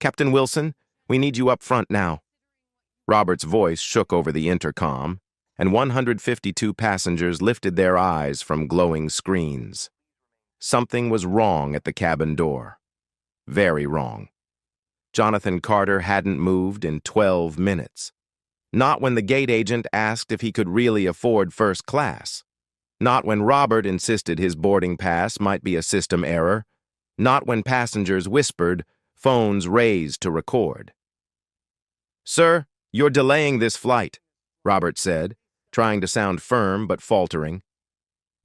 Captain Wilson, we need you up front now." Robert's voice shook over the intercom, and 152 passengers lifted their eyes from glowing screens. Something was wrong at the cabin door. Very wrong. Jonathan Carter hadn't moved in 12 minutes. Not when the gate agent asked if he could really afford first class. Not when Robert insisted his boarding pass might be a system error. Not when passengers whispered, phones raised to record. "Sir, you're delaying this flight," Robert said, trying to sound firm but faltering.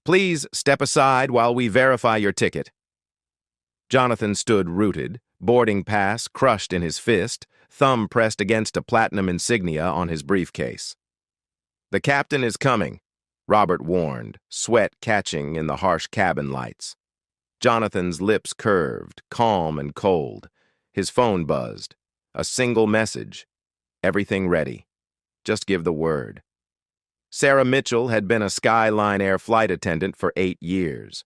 "Please step aside while we verify your ticket." Jonathan stood rooted, boarding pass crushed in his fist, thumb pressed against a platinum insignia on his briefcase. "The captain is coming," Robert warned, sweat catching in the harsh cabin lights. Jonathan's lips curved, calm and cold. His phone buzzed. A single message. "Everything ready. Just give the word." Sarah Mitchell had been a Skyline Air flight attendant for 8 years.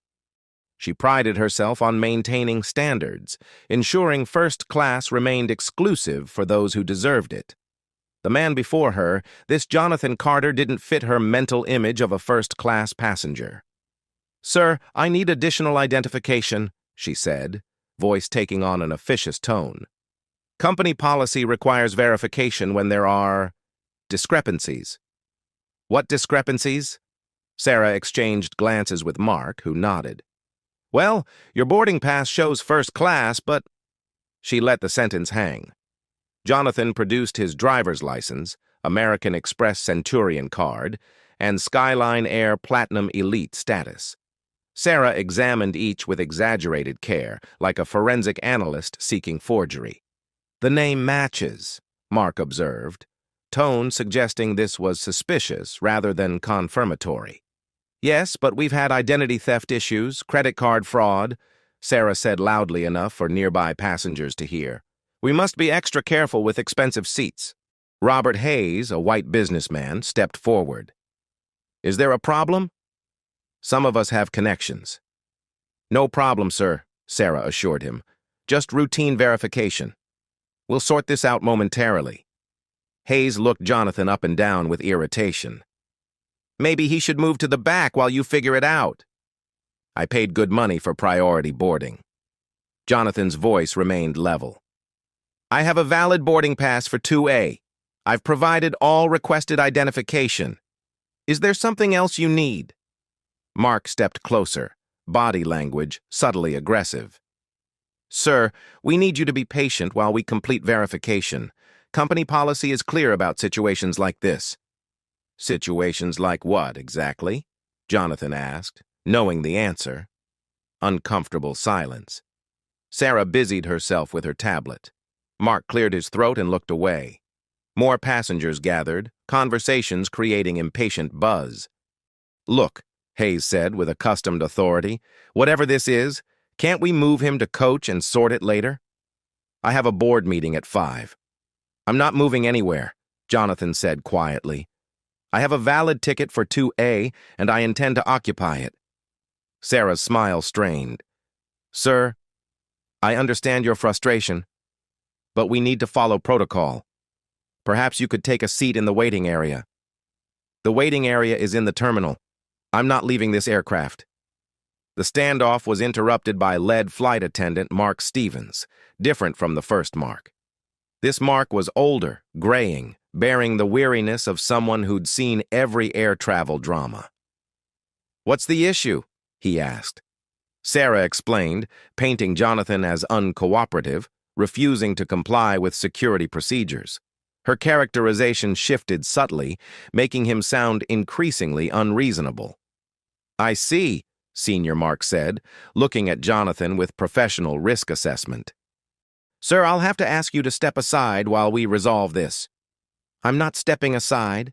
She prided herself on maintaining standards, ensuring first class remained exclusive for those who deserved it. The man before her, this Jonathan Carter, didn't fit her mental image of a first-class passenger. "Sir, I need additional identification," she said, voice taking on an officious tone. "Company policy requires verification when there are discrepancies." "What discrepancies?" Sarah exchanged glances with Mark, who nodded. "Well, your boarding pass shows first class, but—" She let the sentence hang. Jonathan produced his driver's license, American Express Centurion card, and Skyline Air Platinum Elite status. Sarah examined each with exaggerated care, like a forensic analyst seeking forgery. "The name matches," Mark observed, tone suggesting this was suspicious rather than confirmatory. "Yes, but we've had identity theft issues, credit card fraud," Sarah said loudly enough for nearby passengers to hear. "We must be extra careful with expensive seats." Robert Hayes, a white businessman, stepped forward. "Is there a problem?" "Some of us have connections." "No problem, sir," Sarah assured him. "Just routine verification. We'll sort this out momentarily." Hayes looked Jonathan up and down with irritation. "Maybe he should move to the back while you figure it out." "I paid good money for priority boarding." Jonathan's voice remained level. "I have a valid boarding pass for 2A. I've provided all requested identification. Is there something else you need?" Mark stepped closer, body language subtly aggressive. "Sir, we need you to be patient while we complete verification. Company policy is clear about situations like this." "Situations like what, exactly?" Jonathan asked, knowing the answer. Uncomfortable silence. Sarah busied herself with her tablet. Mark cleared his throat and looked away. More passengers gathered, conversations creating impatient buzz. "Look," Hayes said with accustomed authority, "whatever this is, can't we move him to coach and sort it later? I have a board meeting at 5. "I'm not moving anywhere," Jonathan said quietly. "I have a valid ticket for 2A, and I intend to occupy it." Sarah's smile strained. "Sir, I understand your frustration, but we need to follow protocol. Perhaps you could take a seat in the waiting area." "The waiting area is in the terminal. I'm not leaving this aircraft." The standoff was interrupted by lead flight attendant Mark Stevens, different from the first Mark. This Mark was older, graying, bearing the weariness of someone who'd seen every air travel drama. "What's the issue?" he asked. Sarah explained, painting Jonathan as uncooperative, refusing to comply with security procedures. Her characterization shifted subtly, making him sound increasingly unreasonable. "I see," Senior Mark said, looking at Jonathan with professional risk assessment. "Sir, I'll have to ask you to step aside while we resolve this." "I'm not stepping aside.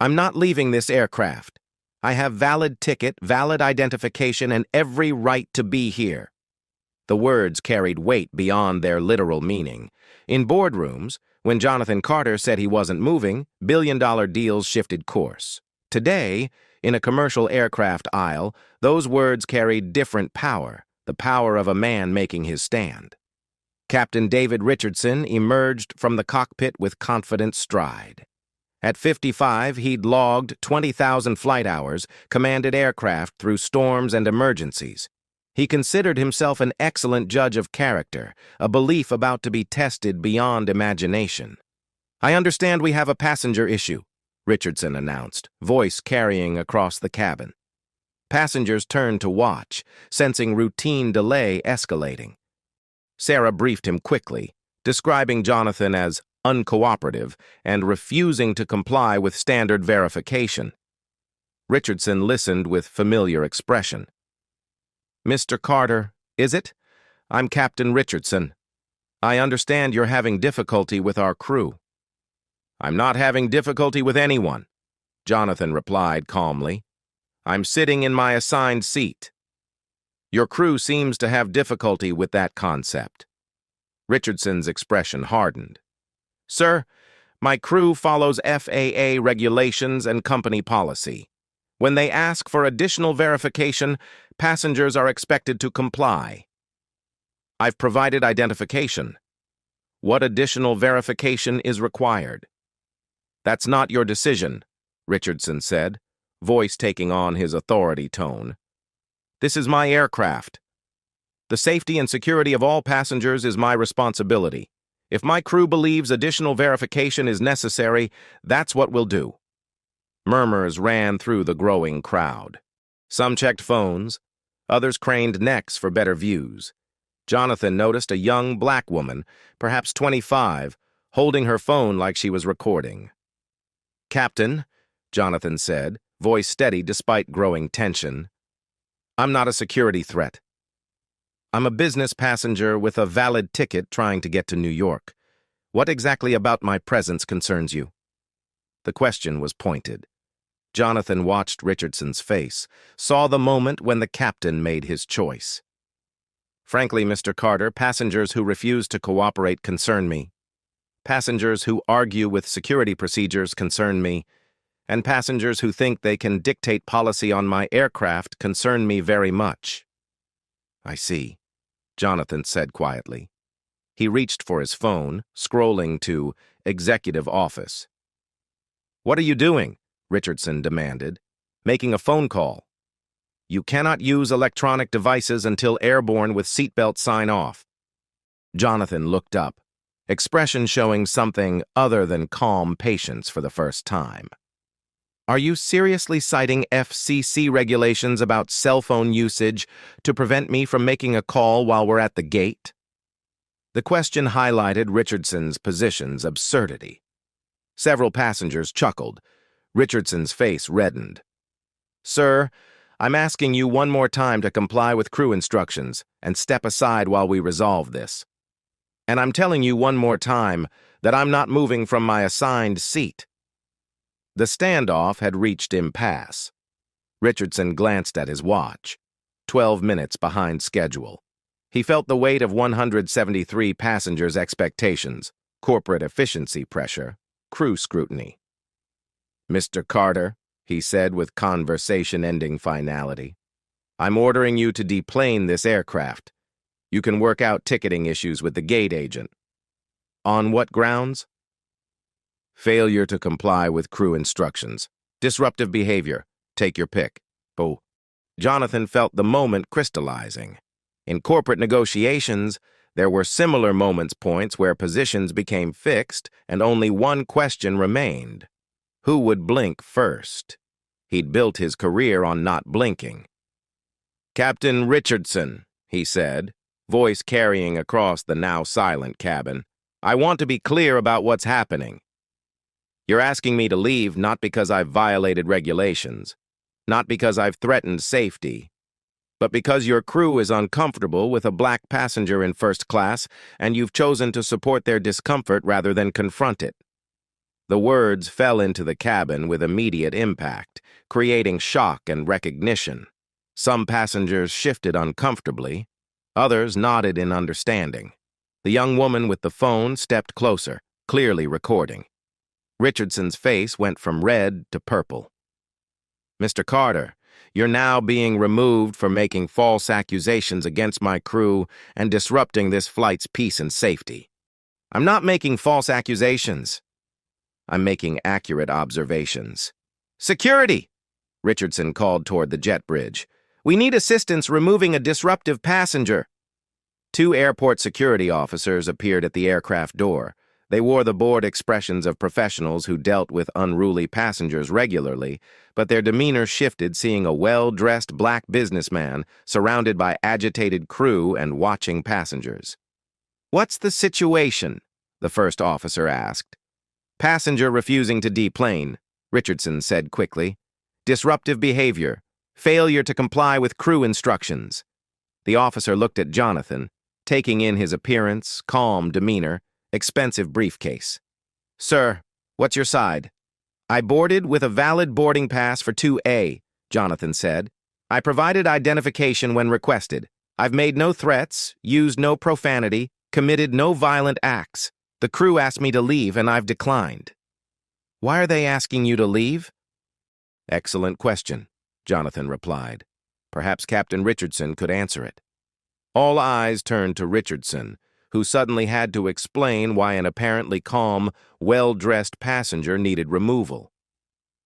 I'm not leaving this aircraft. I have valid ticket, valid identification, and every right to be here." The words carried weight beyond their literal meaning. In boardrooms, when Jonathan Carter said he wasn't moving, billion-dollar deals shifted course. Today, in a commercial aircraft aisle, those words carried different power, the power of a man making his stand. Captain David Richardson emerged from the cockpit with confident stride. At 55, he'd logged 20,000 flight hours, commanded aircraft through storms and emergencies. He considered himself an excellent judge of character, a belief about to be tested beyond imagination. "I understand we have a passenger issue," Richardson announced, voice carrying across the cabin. Passengers turned to watch, sensing routine delay escalating. Sarah briefed him quickly, describing Jonathan as uncooperative and refusing to comply with standard verification. Richardson listened with familiar expression. "Mr. Carter, is it? I'm Captain Richardson. I understand you're having difficulty with our crew." "I'm not having difficulty with anyone," Jonathan replied calmly. "I'm sitting in my assigned seat." "Your crew seems to have difficulty with that concept." Richardson's expression hardened. "Sir, my crew follows FAA regulations and company policy. When they ask for additional verification, passengers are expected to comply. I've provided identification. What additional verification is required?" "That's not your decision," Richardson said, voice taking on his authority tone. "This is my aircraft. The safety and security of all passengers is my responsibility. If my crew believes additional verification is necessary, that's what we'll do." Murmurs ran through the growing crowd. Some checked phones, others craned necks for better views. Jonathan noticed a young black woman, perhaps 25, holding her phone like she was recording. "Captain," Jonathan said, voice steady despite growing tension, "I'm not a security threat. I'm a business passenger with a valid ticket trying to get to New York. What exactly about my presence concerns you?" The question was pointed. Jonathan watched Richardson's face, saw the moment when the captain made his choice. "Frankly, Mr. Carter, passengers who refuse to cooperate concern me. Passengers who argue with security procedures concern me. And passengers who think they can dictate policy on my aircraft concern me very much." "I see," Jonathan said quietly. He reached for his phone, scrolling to Executive Office. "What are you doing?" Richardson demanded. "Making a phone call. You cannot use electronic devices until airborne with seatbelt sign-off." Jonathan looked up, expression showing something other than calm patience for the first time. "Are you seriously citing FCC regulations about cell phone usage to prevent me from making a call while we're at the gate?" The question highlighted Richardson's position's absurdity. Several passengers chuckled. Richardson's face reddened. "Sir, I'm asking you one more time to comply with crew instructions and step aside while we resolve this. And I'm telling you one more time that I'm not moving from my assigned seat." The standoff had reached impasse. Richardson glanced at his watch, 12 minutes behind schedule. He felt the weight of 173 passengers' expectations, corporate efficiency pressure, crew scrutiny. "Mr. Carter," he said with conversation-ending finality, "I'm ordering you to deplane this aircraft. You can work out ticketing issues with the gate agent." "On what grounds?" "Failure to comply with crew instructions. Disruptive behavior. Take your pick." Oh. Jonathan felt the moment crystallizing. In corporate negotiations, there were similar points where positions became fixed and only one question remained. Who would blink first? He'd built his career on not blinking. "Captain Richardson," he said, voice carrying across the now silent cabin, "I want to be clear about what's happening. You're asking me to leave not because I've violated regulations, not because I've threatened safety, but because your crew is uncomfortable with a black passenger in first class and you've chosen to support their discomfort rather than confront it." The words fell into the cabin with immediate impact, creating shock and recognition. Some passengers shifted uncomfortably. Others nodded in understanding. The young woman with the phone stepped closer, clearly recording. Richardson's face went from red to purple. "Mr. Carter, You're now being removed for making false accusations against my crew and disrupting this flight's peace and safety. I'm not making false accusations. I'm making accurate observations. Security! Richardson called toward the jet bridge. We need assistance removing a disruptive passenger. 2 airport security officers appeared at the aircraft door. They wore the bored expressions of professionals who dealt with unruly passengers regularly, but their demeanor shifted seeing a well-dressed black businessman surrounded by agitated crew and watching passengers. "What's the situation?" the first officer asked. "Passenger refusing to deplane," Richardson said quickly. "Disruptive behavior. Failure to comply with crew instructions." The officer looked at Jonathan, taking in his appearance, calm demeanor, expensive briefcase. "Sir, what's your side?" "I boarded with a valid boarding pass for 2A, Jonathan said. "I provided identification when requested. I've made no threats, used no profanity, committed no violent acts. The crew asked me to leave, and I've declined." "Why are they asking you to leave?" "Excellent question," Jonathan replied. Perhaps Captain Richardson could answer it. All eyes turned to Richardson, who suddenly had to explain why an apparently calm, well-dressed passenger needed removal.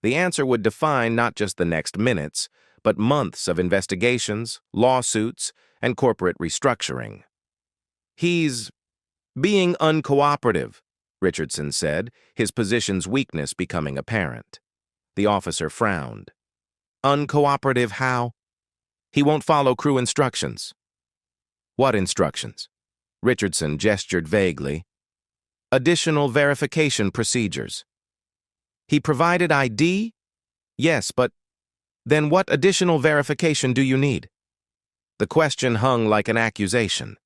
The answer would define not just the next minutes, but months of investigations, lawsuits, and corporate restructuring. "He's being uncooperative," Richardson said, his position's weakness becoming apparent. The officer frowned. "Uncooperative how?" "He won't follow crew instructions." "What instructions?" Richardson gestured vaguely. "Additional verification procedures." "He provided ID?" "Yes, but then what additional verification do you need?" The question hung like an accusation.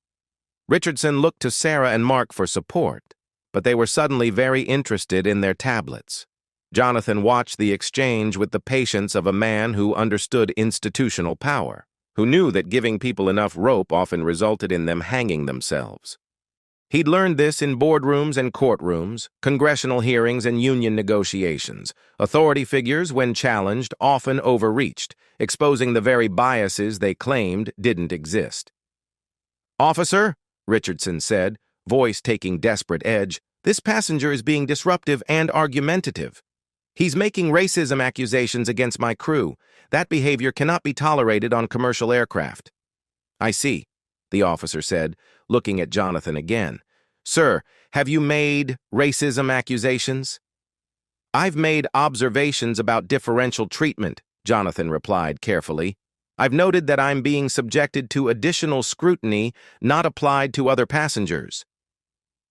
Richardson looked to Sarah and Mark for support, but they were suddenly very interested in their tablets. Jonathan watched the exchange with the patience of a man who understood institutional power, who knew that giving people enough rope often resulted in them hanging themselves. He'd learned this in boardrooms and courtrooms, congressional hearings and union negotiations. Authority figures, when challenged, often overreached, exposing the very biases they claimed didn't exist. "Officer," Richardson said, voice taking desperate edge, "this passenger is being disruptive and argumentative. He's making racism accusations against my crew. That behavior cannot be tolerated on commercial aircraft." "I see," the officer said, looking at Jonathan again. "Sir, have you made racism accusations?" "I've made observations about differential treatment," Jonathan replied carefully. "I've noted that I'm being subjected to additional scrutiny not applied to other passengers.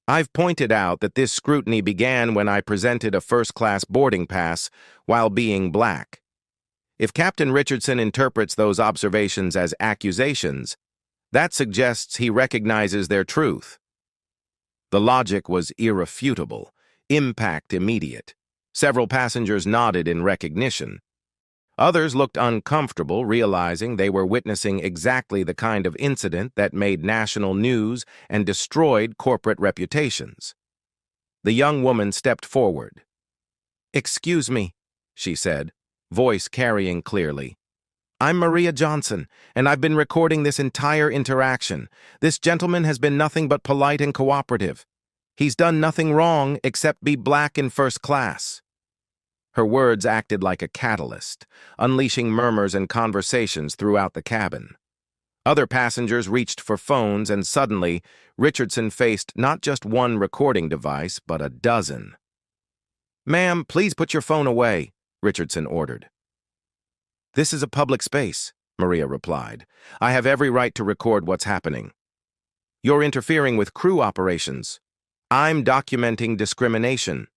I've pointed out that this scrutiny began when I presented a first-class boarding pass while being black. If Captain Richardson interprets those observations as accusations, that suggests he recognizes their truth." The logic was irrefutable, impact immediate. Several passengers nodded in recognition. Others looked uncomfortable, realizing they were witnessing exactly the kind of incident that made national news and destroyed corporate reputations. The young woman stepped forward. "Excuse me," she said, voice carrying clearly. "I'm Maria Johnson, and I've been recording this entire interaction. This gentleman has been nothing but polite and cooperative. He's done nothing wrong except be black in first class." Her words acted like a catalyst, unleashing murmurs and conversations throughout the cabin. Other passengers reached for phones, and suddenly, Richardson faced not just one recording device, but a dozen. "Ma'am, please put your phone away," Richardson ordered. "This is a public space," Maria replied. "I have every right to record what's happening." "You're interfering with crew operations." "I'm documenting discrimination."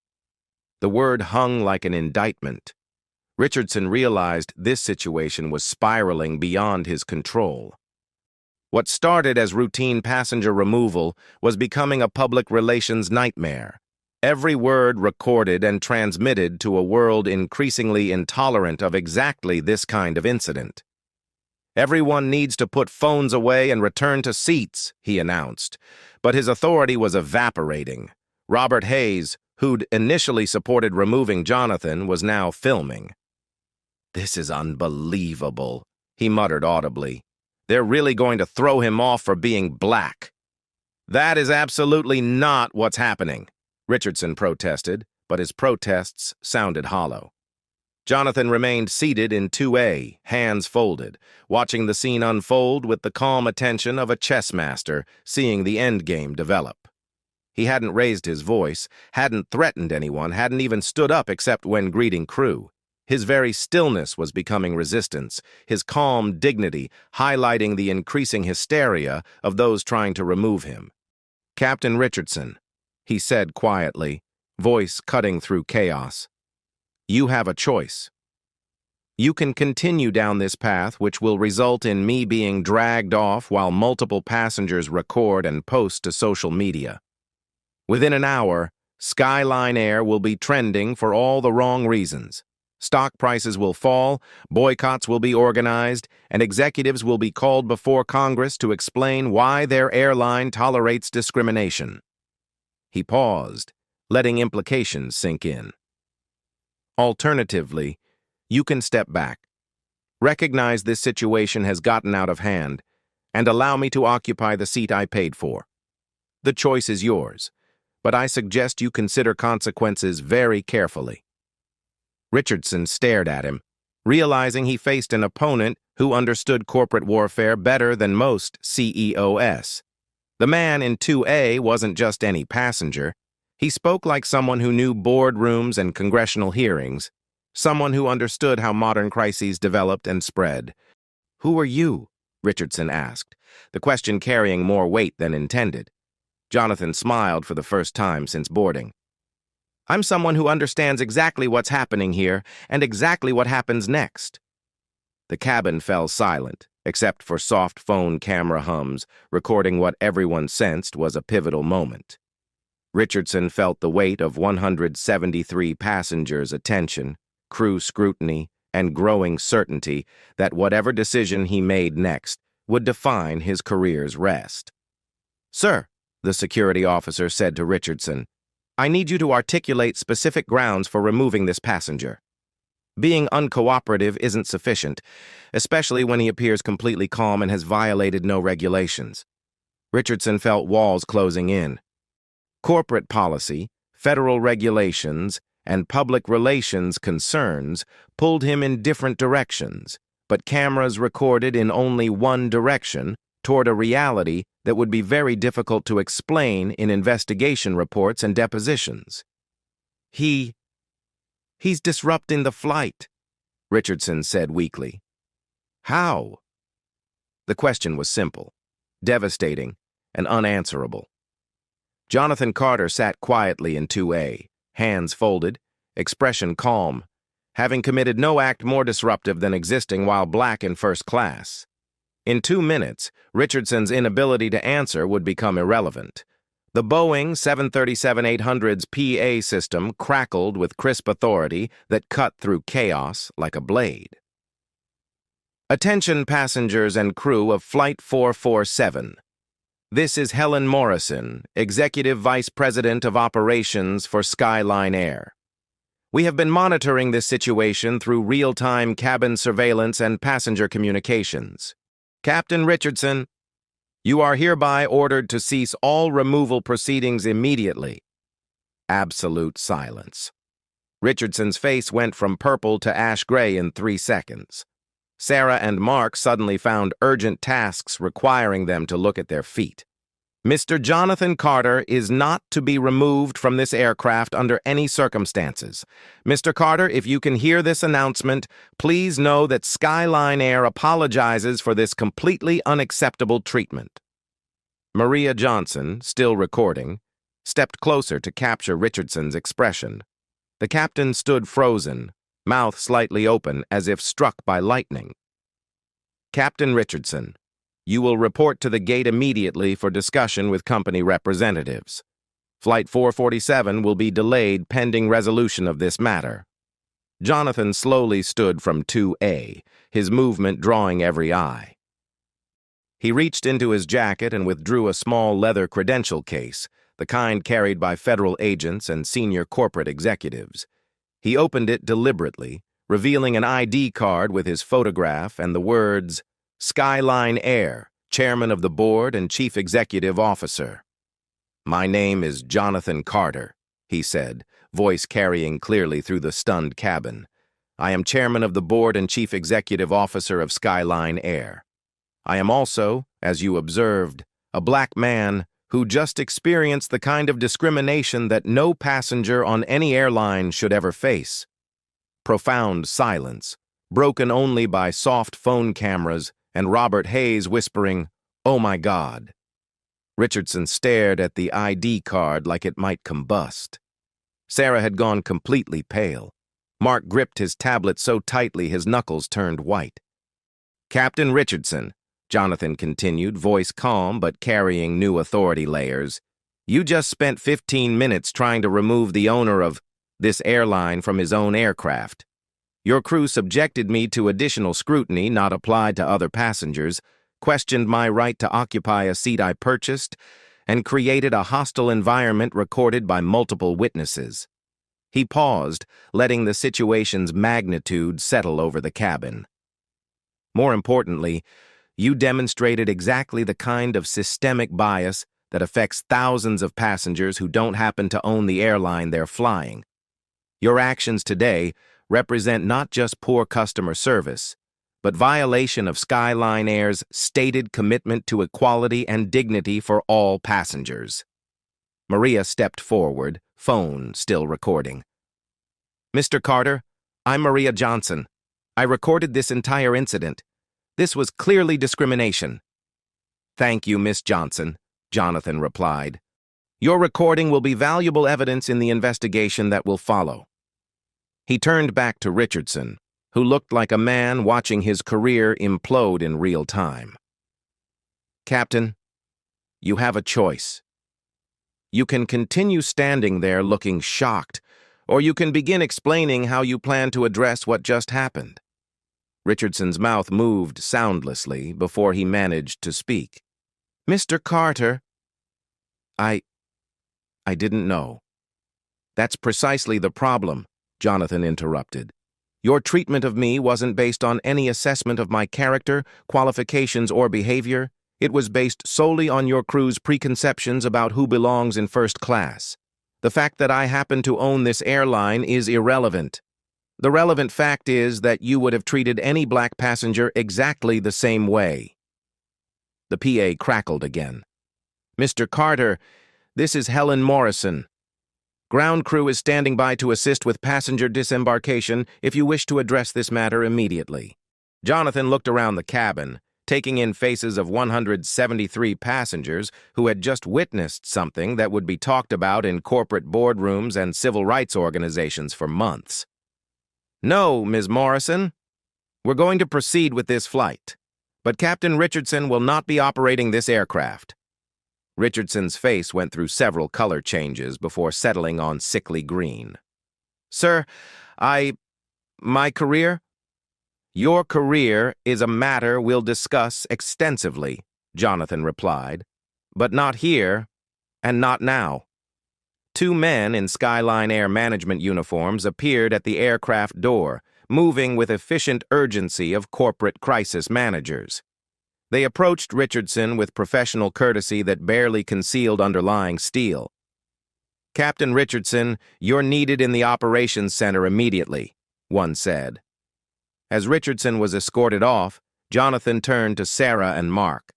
The word hung like an indictment. Richardson realized this situation was spiraling beyond his control. What started as routine passenger removal was becoming a public relations nightmare. Every word recorded and transmitted to a world increasingly intolerant of exactly this kind of incident. "Everyone needs to put phones away and return to seats," he announced. But his authority was evaporating. Robert Hayes, who'd initially supported removing Jonathan, was now filming. "This is unbelievable," he muttered audibly. "They're really going to throw him off for being black." "That is absolutely not what's happening," Richardson protested, but his protests sounded hollow. Jonathan remained seated in 2A, hands folded, watching the scene unfold with the calm attention of a chess master seeing the endgame develop. He hadn't raised his voice, hadn't threatened anyone, hadn't even stood up except when greeting crew. His very stillness was becoming resistance, his calm dignity highlighting the increasing hysteria of those trying to remove him. "Captain Richardson," he said quietly, voice cutting through chaos. "You have a choice. You can continue down this path, which will result in me being dragged off while multiple passengers record and post to social media. Within an hour, Skyline Air will be trending for all the wrong reasons. Stock prices will fall, boycotts will be organized, and executives will be called before Congress to explain why their airline tolerates discrimination." He paused, letting implications sink in. "Alternatively, you can step back, recognize this situation has gotten out of hand, and allow me to occupy the seat I paid for. The choice is yours, but I suggest you consider consequences very carefully." Richardson stared at him, realizing he faced an opponent who understood corporate warfare better than most CEOs. The man in 2A wasn't just any passenger. He spoke like someone who knew boardrooms and congressional hearings, someone who understood how modern crises developed and spread. "Who are you?" Richardson asked, the question carrying more weight than intended. Jonathan smiled for the first time since boarding. "I'm someone who understands exactly what's happening here and exactly what happens next." The cabin fell silent, except for soft phone camera hums, recording what everyone sensed was a pivotal moment. Richardson felt the weight of 173 passengers' attention, crew scrutiny, and growing certainty that whatever decision he made next would define his career's rest. "Sir," the security officer said to Richardson, "I need you to articulate specific grounds for removing this passenger. Being uncooperative isn't sufficient, especially when he appears completely calm and has violated no regulations." Richardson felt walls closing in. Corporate policy, federal regulations, and public relations concerns pulled him in different directions, but cameras recorded in only one direction toward a reality that would be very difficult to explain in investigation reports and depositions. He's disrupting the flight," Richardson said weakly. "How?" The question was simple, devastating, and unanswerable. Jonathan Carter sat quietly in 2A, hands folded, expression calm, having committed no act more disruptive than existing while black in first class. In 2 minutes, Richardson's inability to answer would become irrelevant. The Boeing 737-800's PA system crackled with crisp authority that cut through chaos like a blade. "Attention passengers and crew of Flight 447. This is Helen Morrison, Executive Vice President of Operations for Skyline Air. We have been monitoring this situation through real-time cabin surveillance and passenger communications. Captain Richardson, you are hereby ordered to cease all removal proceedings immediately." Absolute silence. Richardson's face went from purple to ash gray in 3 seconds. Sarah and Mark suddenly found urgent tasks requiring them to look at their feet. "Mr. Jonathan Carter is not to be removed from this aircraft under any circumstances. Mr. Carter, if you can hear this announcement, please know that Skyline Air apologizes for this completely unacceptable treatment." Maria Johnson, still recording, stepped closer to capture Richardson's expression. The captain stood frozen, mouth slightly open as if struck by lightning. "Captain Richardson, you will report to the gate immediately for discussion with company representatives. Flight 447 will be delayed pending resolution of this matter." Jonathan slowly stood from 2A, his movement drawing every eye. He reached into his jacket and withdrew a small leather credential case, the kind carried by federal agents and senior corporate executives. He opened it deliberately, revealing an ID card with his photograph and the words, Skyline Air, Chairman of the Board and Chief Executive Officer. "My name is Jonathan Carter," he said, voice carrying clearly through the stunned cabin. "I am Chairman of the Board and Chief Executive Officer of Skyline Air. I am also, as you observed, a black man who just experienced the kind of discrimination that no passenger on any airline should ever face." Profound silence, broken only by soft phone cameras and Robert Hayes whispering, "Oh my God." Richardson stared at the ID card like it might combust. Sarah had gone completely pale. Mark gripped his tablet so tightly his knuckles turned white. "Captain Richardson," Jonathan continued, voice calm but carrying new authority layers, "you just spent 15 minutes trying to remove the owner of this airline from his own aircraft. Your crew subjected me to additional scrutiny not applied to other passengers, questioned my right to occupy a seat I purchased, and created a hostile environment recorded by multiple witnesses." He paused, letting the situation's magnitude settle over the cabin. "More importantly, you demonstrated exactly the kind of systemic bias that affects thousands of passengers who don't happen to own the airline they're flying. Your actions today represent not just poor customer service, but violation of Skyline Air's stated commitment to equality and dignity for all passengers." Maria stepped forward, phone still recording. "Mr. Carter, I'm Maria Johnson. I recorded this entire incident. This was clearly discrimination." "Thank you, Miss Johnson," Jonathan replied. "Your recording will be valuable evidence in the investigation that will follow." He turned back to Richardson, who looked like a man watching his career implode in real time. "Captain, you have a choice. You can continue standing there looking shocked, or you can begin explaining how you plan to address what just happened." Richardson's mouth moved soundlessly before he managed to speak. "Mr. Carter, I didn't know." "That's precisely the problem," Jonathan interrupted. "Your treatment of me wasn't based on any assessment of my character, qualifications, or behavior. It was based solely on your crew's preconceptions about who belongs in first class. The fact that I happen to own this airline is irrelevant. The relevant fact is that you would have treated any black passenger exactly the same way." The PA crackled again. "Mr. Carter, this is Helen Morrison. Ground crew is standing by to assist with passenger disembarkation if you wish to address this matter immediately." Jonathan looked around the cabin, taking in faces of 173 passengers who had just witnessed something that would be talked about in corporate boardrooms and civil rights organizations for months. "No, Ms. Morrison. We're going to proceed with this flight, but Captain Richardson will not be operating this aircraft." Richardson's face went through several color changes before settling on sickly green. "Sir, my career?" "Your career is a matter we'll discuss extensively," Jonathan replied, "but not here and not now." Two men in Skyline Air management uniforms appeared at the aircraft door, moving with efficient urgency of corporate crisis managers. They approached Richardson with professional courtesy that barely concealed underlying steel. "Captain Richardson, you're needed in the operations center immediately," one said. As Richardson was escorted off, Jonathan turned to Sarah and Mark.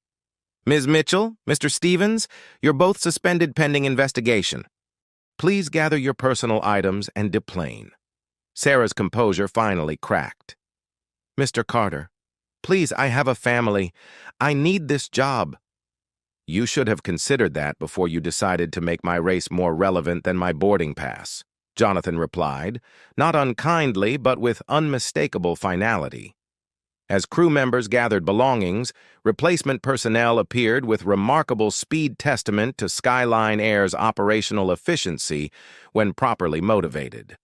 "Ms. Mitchell, Mr. Stevens, you're both suspended pending investigation. Please gather your personal items and deplane." Sarah's composure finally cracked. "Mr. Carter, please, I have a family. I need this job." "You should have considered that before you decided to make my race more relevant than my boarding pass," Jonathan replied, not unkindly but with unmistakable finality. As crew members gathered belongings, replacement personnel appeared with remarkable speed testament to Skyline Air's operational efficiency when properly motivated.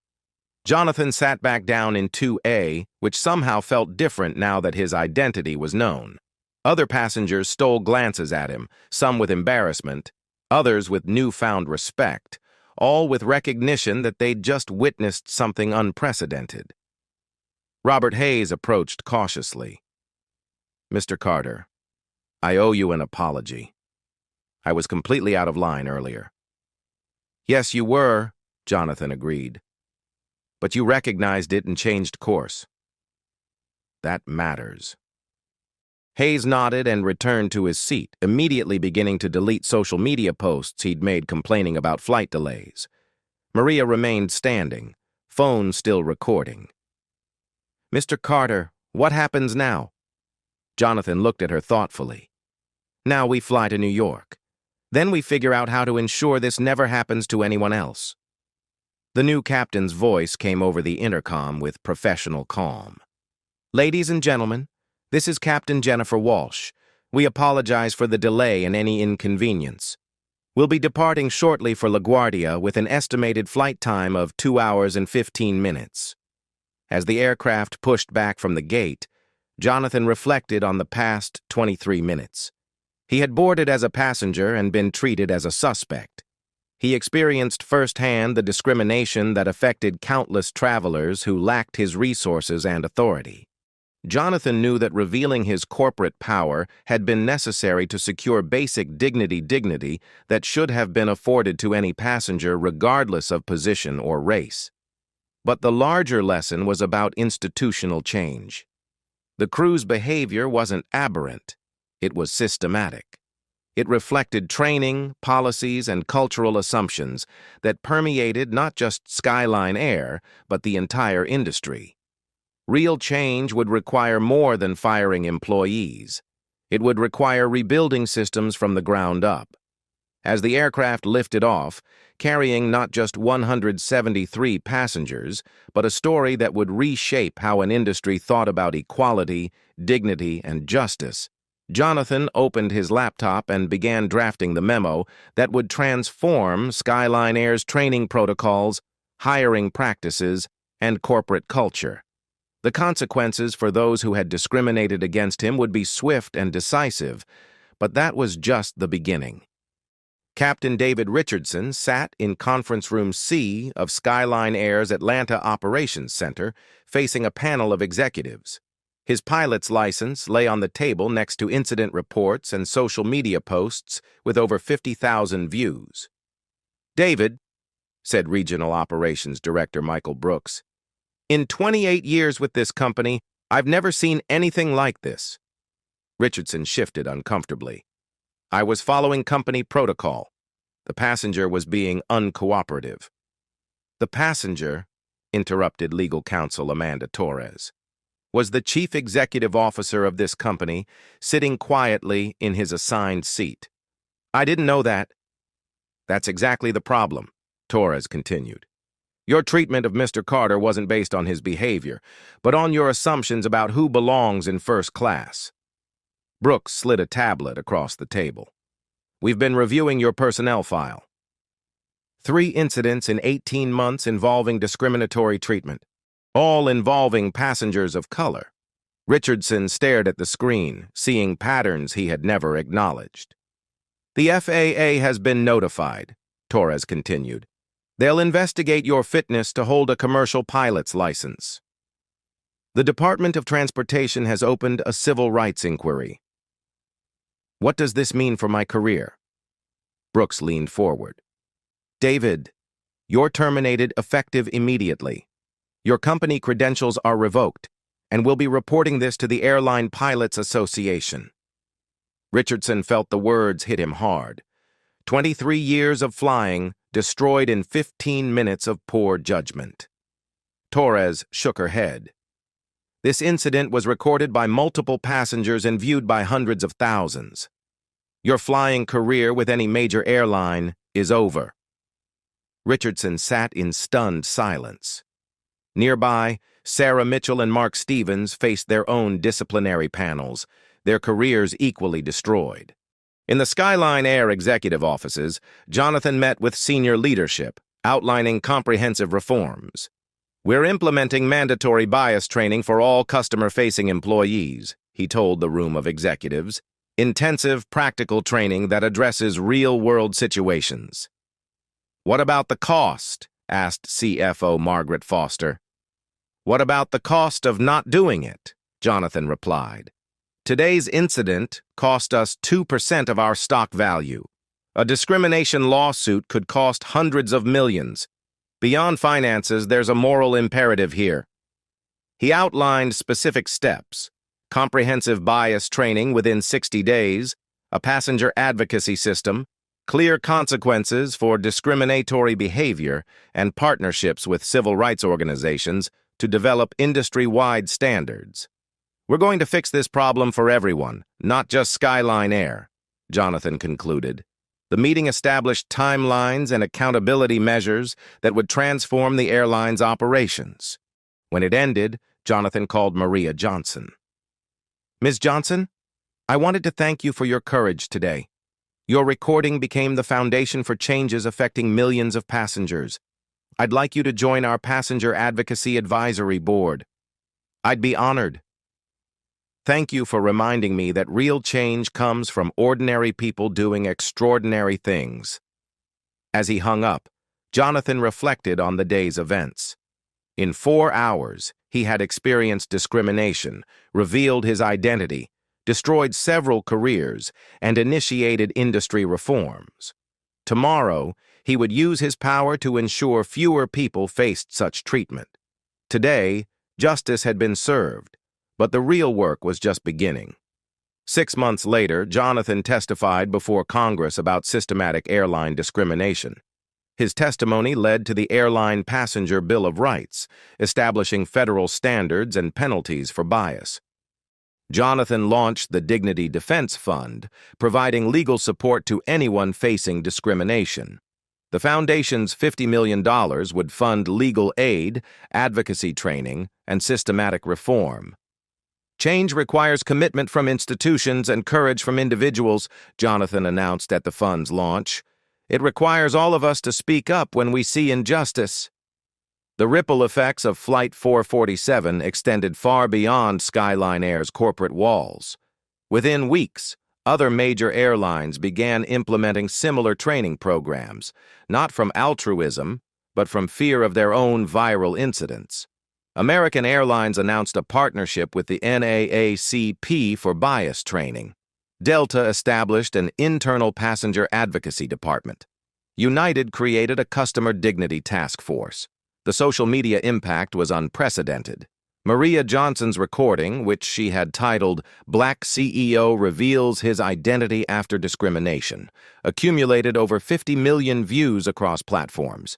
Jonathan sat back down in 2A, which somehow felt different now that his identity was known. Other passengers stole glances at him, some with embarrassment, others with newfound respect, all with recognition that they'd just witnessed something unprecedented. Robert Hayes approached cautiously. "Mr. Carter, I owe you an apology. I was completely out of line earlier." "Yes, you were," Jonathan agreed. "But you recognized it and changed course. That matters." Hayes nodded and returned to his seat, immediately beginning to delete social media posts he'd made complaining about flight delays. Maria remained standing, phone still recording. "Mr. Carter, what happens now?" Jonathan looked at her thoughtfully. "Now we fly to New York. Then we figure out how to ensure this never happens to anyone else." The new captain's voice came over the intercom with professional calm. "Ladies and gentlemen, this is Captain Jennifer Walsh. We apologize for the delay and any inconvenience. We'll be departing shortly for LaGuardia with an estimated flight time of 2 hours and 15 minutes. As the aircraft pushed back from the gate, Jonathan reflected on the past 23 minutes. He had boarded as a passenger and been treated as a suspect. He experienced firsthand the discrimination that affected countless travelers who lacked his resources and authority. Jonathan knew that revealing his corporate power had been necessary to secure basic dignity that should have been afforded to any passenger regardless of position or race. But the larger lesson was about institutional change. The crew's behavior wasn't aberrant. It was systematic. It reflected training, policies, and cultural assumptions that permeated not just Skyline Air, but the entire industry. Real change would require more than firing employees. It would require rebuilding systems from the ground up. As the aircraft lifted off, carrying not just 173 passengers, but a story that would reshape how an industry thought about equality, dignity, and justice, Jonathan opened his laptop and began drafting the memo that would transform Skyline Air's training protocols, hiring practices, and corporate culture. The consequences for those who had discriminated against him would be swift and decisive, but that was just the beginning. Captain David Richardson sat in Conference Room C of Skyline Air's Atlanta Operations Center, facing a panel of executives. His pilot's license lay on the table next to incident reports and social media posts with over 50,000 views. "David," said Regional Operations Director Michael Brooks, "in 28 years with this company, I've never seen anything like this." Richardson shifted uncomfortably. "I was following company protocol. The passenger was being uncooperative." "The passenger," interrupted legal counsel Amanda Torres, "was the chief executive officer of this company, sitting quietly in his assigned seat." "I didn't know that." "That's exactly the problem," Torres continued. "Your treatment of Mr. Carter wasn't based on his behavior, but on your assumptions about who belongs in first class." Brooks slid a tablet across the table. "We've been reviewing your personnel file. 3 incidents in 18 months involving discriminatory treatment, all involving passengers of color." Richardson stared at the screen, seeing patterns he had never acknowledged. "The FAA has been notified," Torres continued. "They'll investigate your fitness to hold a commercial pilot's license. The Department of Transportation has opened a civil rights inquiry." "What does this mean for my career?" Brooks leaned forward. "David, you're terminated effective immediately. Your company credentials are revoked, and we'll be reporting this to the Airline Pilots Association." Richardson felt the words hit him hard. 23 years of flying destroyed in 15 minutes of poor judgment. Torres shook her head. "This incident was recorded by multiple passengers and viewed by hundreds of thousands. Your flying career with any major airline is over." Richardson sat in stunned silence. Nearby, Sarah Mitchell and Mark Stevens faced their own disciplinary panels, their careers equally destroyed. In the Skyline Air executive offices, Jonathan met with senior leadership, outlining comprehensive reforms. "We're implementing mandatory bias training for all customer-facing employees," he told the room of executives. "Intensive, practical training that addresses real-world situations." "What about the cost?" asked CFO Margaret Foster. "What about the cost of not doing it?" Jonathan replied. "Today's incident cost us 2% of our stock value. A discrimination lawsuit could cost hundreds of millions. Beyond finances, there's a moral imperative here." He outlined specific steps: comprehensive bias training within 60 days, a passenger advocacy system, clear consequences for discriminatory behavior, and partnerships with civil rights organizations to develop industry-wide standards. "We're going to fix this problem for everyone, not just Skyline Air," Jonathan concluded. The meeting established timelines and accountability measures that would transform the airline's operations. When it ended, Jonathan called Maria Johnson. "Ms. Johnson, I wanted to thank you for your courage today. Your recording became the foundation for changes affecting millions of passengers. I'd like you to join our Passenger Advocacy Advisory Board. I'd be honored. Thank you for reminding me that real change comes from ordinary people doing extraordinary things." As he hung up, Jonathan reflected on the day's events. In 4 hours, he had experienced discrimination, revealed his identity, destroyed several careers, and initiated industry reforms. Tomorrow, he would use his power to ensure fewer people faced such treatment. Today, justice had been served, but the real work was just beginning. 6 months later, Jonathan testified before Congress about systematic airline discrimination. His testimony led to the Airline Passenger Bill of Rights, establishing federal standards and penalties for bias. Jonathan launched the Dignity Defense Fund, providing legal support to anyone facing discrimination. The foundation's $50 million would fund legal aid, advocacy training, and systematic reform. "Change requires commitment from institutions and courage from individuals," Jonathan announced at the fund's launch. "It requires all of us to speak up when we see injustice." The ripple effects of Flight 447 extended far beyond Skyline Air's corporate walls. Within weeks, other major airlines began implementing similar training programs, not from altruism, but from fear of their own viral incidents. American Airlines announced a partnership with the NAACP for bias training. Delta established an internal passenger advocacy department. United created a customer dignity task force. The social media impact was unprecedented. Maria Johnson's recording, which she had titled "Black CEO Reveals His Identity After Discrimination," accumulated over 50 million views across platforms.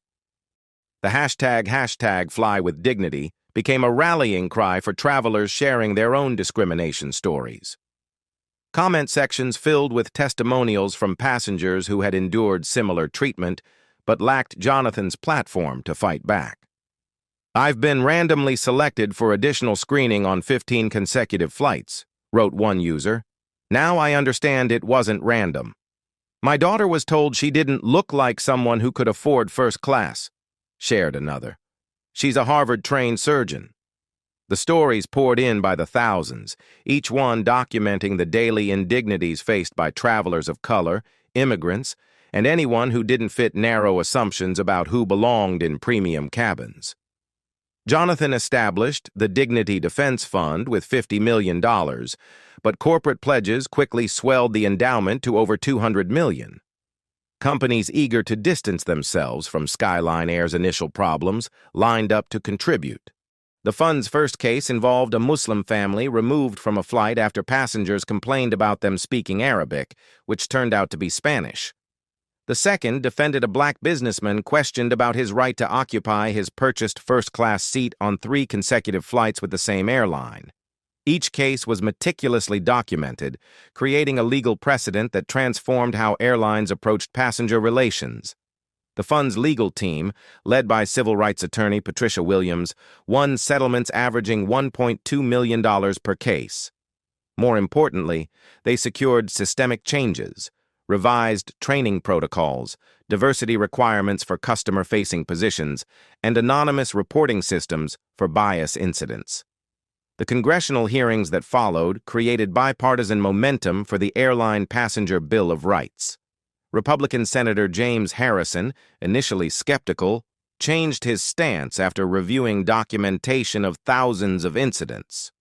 The hashtag #FlyWithDignity became a rallying cry for travelers sharing their own discrimination stories. Comment sections filled with testimonials from passengers who had endured similar treatment but lacked Jonathan's platform to fight back. "I've been randomly selected for additional screening on 15 consecutive flights," wrote one user. "Now I understand it wasn't random. My daughter was told she didn't look like someone who could afford first class," shared another. "She's a Harvard-trained surgeon." The stories poured in by the thousands, each one documenting the daily indignities faced by travelers of color, immigrants, and anyone who didn't fit narrow assumptions about who belonged in premium cabins. Jonathan established the Dignity Defense Fund with $50 million, but corporate pledges quickly swelled the endowment to over $200 million. Companies eager to distance themselves from Skyline Air's initial problems lined up to contribute. The fund's first case involved a Muslim family removed from a flight after passengers complained about them speaking Arabic, which turned out to be Spanish. The second defended a black businessman questioned about his right to occupy his purchased first-class seat on 3 consecutive flights with the same airline. Each case was meticulously documented, creating a legal precedent that transformed how airlines approached passenger relations. The fund's legal team, led by civil rights attorney Patricia Williams, won settlements averaging $1.2 million per case. More importantly, they secured systemic changes, revised training protocols, diversity requirements for customer-facing positions, and anonymous reporting systems for bias incidents. The congressional hearings that followed created bipartisan momentum for the Airline Passenger Bill of Rights. Republican Senator James Harrison, initially skeptical, changed his stance after reviewing documentation of thousands of incidents.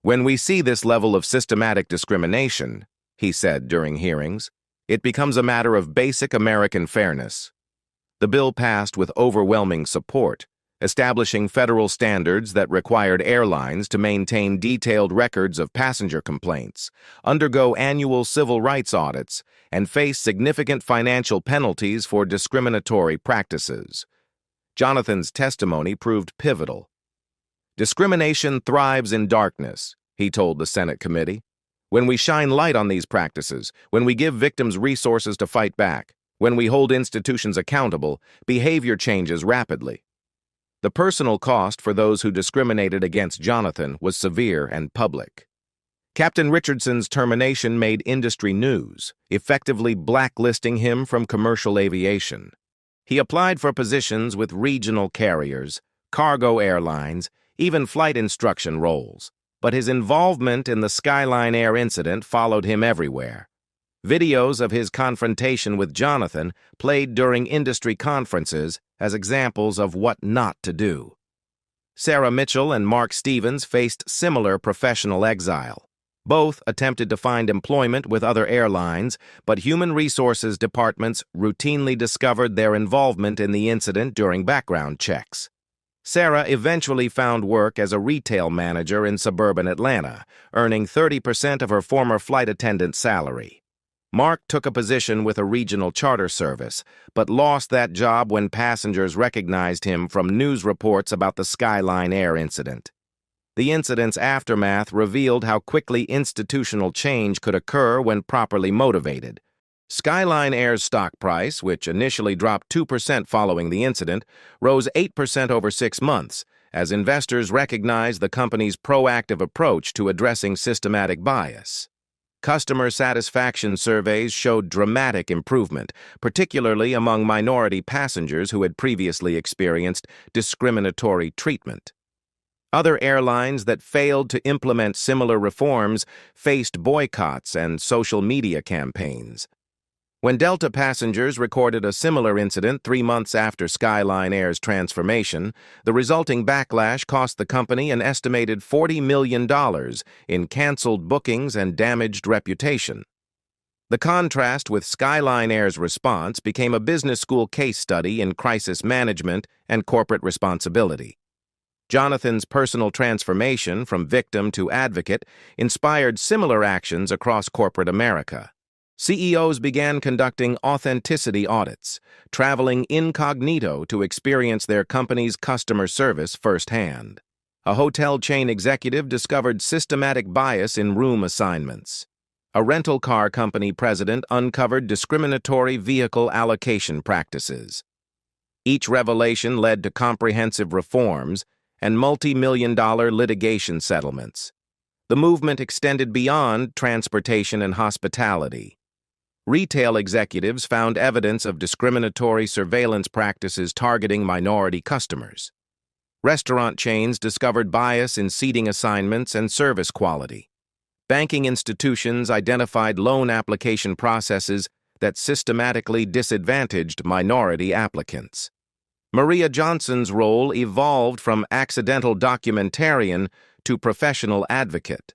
"When we see this level of systematic discrimination," he said during hearings, "it becomes a matter of basic American fairness." The bill passed with overwhelming support, establishing federal standards that required airlines to maintain detailed records of passenger complaints, undergo annual civil rights audits, and face significant financial penalties for discriminatory practices. Jonathan's testimony proved pivotal. "Discrimination thrives in darkness," he told the Senate committee. "When we shine light on these practices, when we give victims resources to fight back, when we hold institutions accountable, behavior changes rapidly." The personal cost for those who discriminated against Jonathan was severe and public. Captain Richardson's termination made industry news, effectively blacklisting him from commercial aviation. He applied for positions with regional carriers, cargo airlines, even flight instruction roles, but his involvement in the Skyline Air incident followed him everywhere. Videos of his confrontation with Jonathan played during industry conferences as examples of what not to do. Sarah Mitchell and Mark Stevens faced similar professional exile. Both attempted to find employment with other airlines, but human resources departments routinely discovered their involvement in the incident during background checks. Sarah eventually found work as a retail manager in suburban Atlanta, earning 30% of her former flight attendant salary. Mark took a position with a regional charter service, but lost that job when passengers recognized him from news reports about the Skyline Air incident. The incident's aftermath revealed how quickly institutional change could occur when properly motivated. Skyline Air's stock price, which initially dropped 2% following the incident, rose 8% over 6 months, as investors recognized the company's proactive approach to addressing systematic bias. Customer satisfaction surveys showed dramatic improvement, particularly among minority passengers who had previously experienced discriminatory treatment. Other airlines that failed to implement similar reforms faced boycotts and social media campaigns. When Delta passengers recorded a similar incident 3 months after Skyline Air's transformation, the resulting backlash cost the company an estimated $40 million in canceled bookings and damaged reputation. The contrast with Skyline Air's response became a business school case study in crisis management and corporate responsibility. Jonathan's personal transformation from victim to advocate inspired similar actions across corporate America. CEOs began conducting authenticity audits, traveling incognito to experience their company's customer service firsthand. A hotel chain executive discovered systematic bias in room assignments. A rental car company president uncovered discriminatory vehicle allocation practices. Each revelation led to comprehensive reforms and multi-million-dollar litigation settlements. The movement extended beyond transportation and hospitality. Retail executives found evidence of discriminatory surveillance practices targeting minority customers. Restaurant chains discovered bias in seating assignments and service quality. Banking institutions identified loan application processes that systematically disadvantaged minority applicants. Maria Johnson's role evolved from accidental documentarian to professional advocate.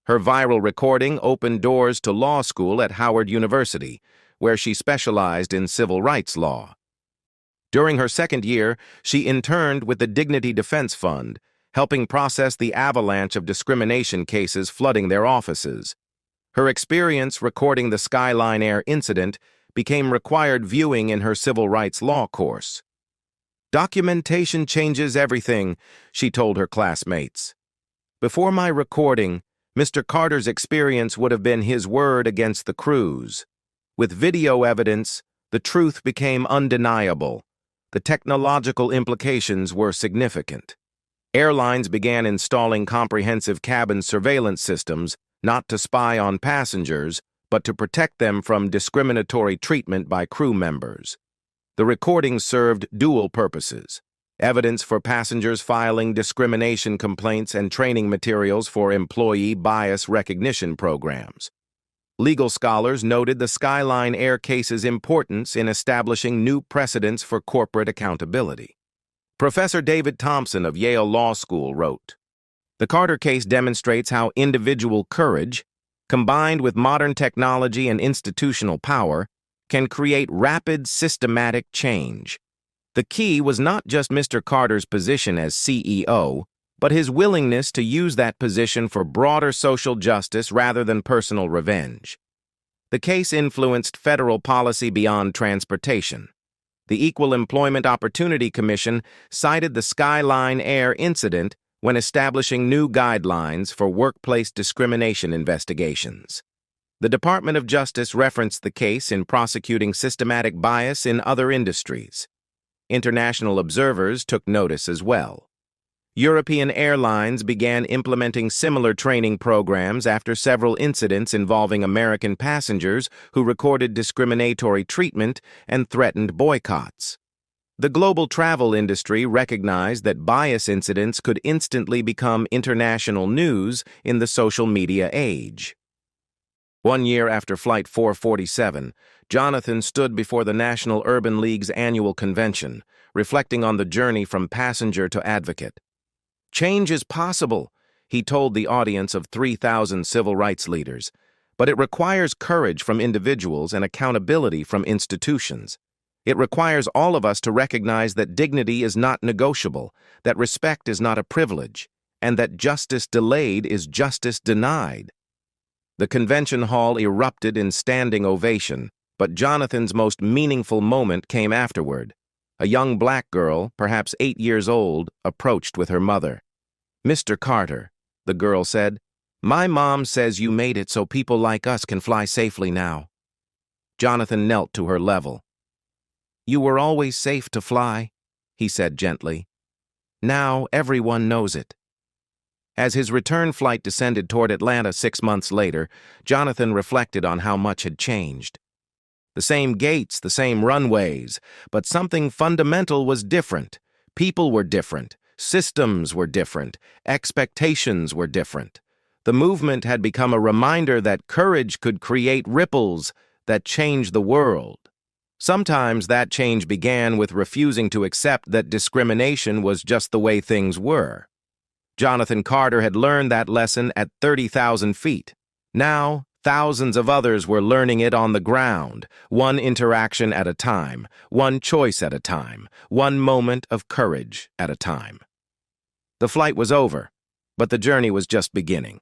Her viral recording opened doors to law school at Howard University, where she specialized in civil rights law. During her second year, she interned with the Dignity Defense Fund, helping process the avalanche of discrimination cases flooding their offices. Her experience recording the Skyline Air incident became required viewing in her civil rights law course. "Documentation changes everything," she told her classmates. "Before my recording, Mr. Carter's experience would have been his word against the crews. With video evidence, the truth became undeniable. The technological implications were significant. Airlines began installing comprehensive cabin surveillance systems, not to spy on passengers, but to protect them from discriminatory treatment by crew members. The recordings served dual purposes: evidence for passengers filing discrimination complaints and training materials for employee bias recognition programs. Legal scholars noted the Skyline Air case's importance in establishing new precedents for corporate accountability. Professor David Thompson of Yale Law School wrote, "The Carter case demonstrates how individual courage, combined with modern technology and institutional power, can create rapid, systematic change. The key was not just Mr. Carter's position as CEO, but his willingness to use that position for broader social justice rather than personal revenge." The case influenced federal policy beyond transportation. The Equal Employment Opportunity Commission cited the Skyline Air incident when establishing new guidelines for workplace discrimination investigations. The Department of Justice referenced the case in prosecuting systematic bias in other industries. International observers took notice as well. European airlines began implementing similar training programs after several incidents involving American passengers who recorded discriminatory treatment and threatened boycotts. The global travel industry recognized that bias incidents could instantly become international news in the social media age. 1 year after Flight 447, Jonathan stood before the National Urban League's annual convention, reflecting on the journey from passenger to advocate. "Change is possible," he told the audience of 3,000 civil rights leaders, "but it requires courage from individuals and accountability from institutions. It requires all of us to recognize that dignity is not negotiable, that respect is not a privilege, and that justice delayed is justice denied." The convention hall erupted in standing ovation, but Jonathan's most meaningful moment came afterward. A young black girl, perhaps 8 years old, approached with her mother. "Mr. Carter," the girl said, "my mom says you made it so people like us can fly safely now." Jonathan knelt to her level. "You were always safe to fly," he said gently. "Now everyone knows it." As his return flight descended toward Atlanta 6 months later, Jonathan reflected on how much had changed. The same gates, the same runways, but something fundamental was different. People were different, systems were different, expectations were different. The movement had become a reminder that courage could create ripples that change the world. Sometimes that change began with refusing to accept that discrimination was just the way things were. Jonathan Carter had learned that lesson at 30,000 feet. Now, thousands of others were learning it on the ground, one interaction at a time, one choice at a time, one moment of courage at a time. The flight was over, but the journey was just beginning.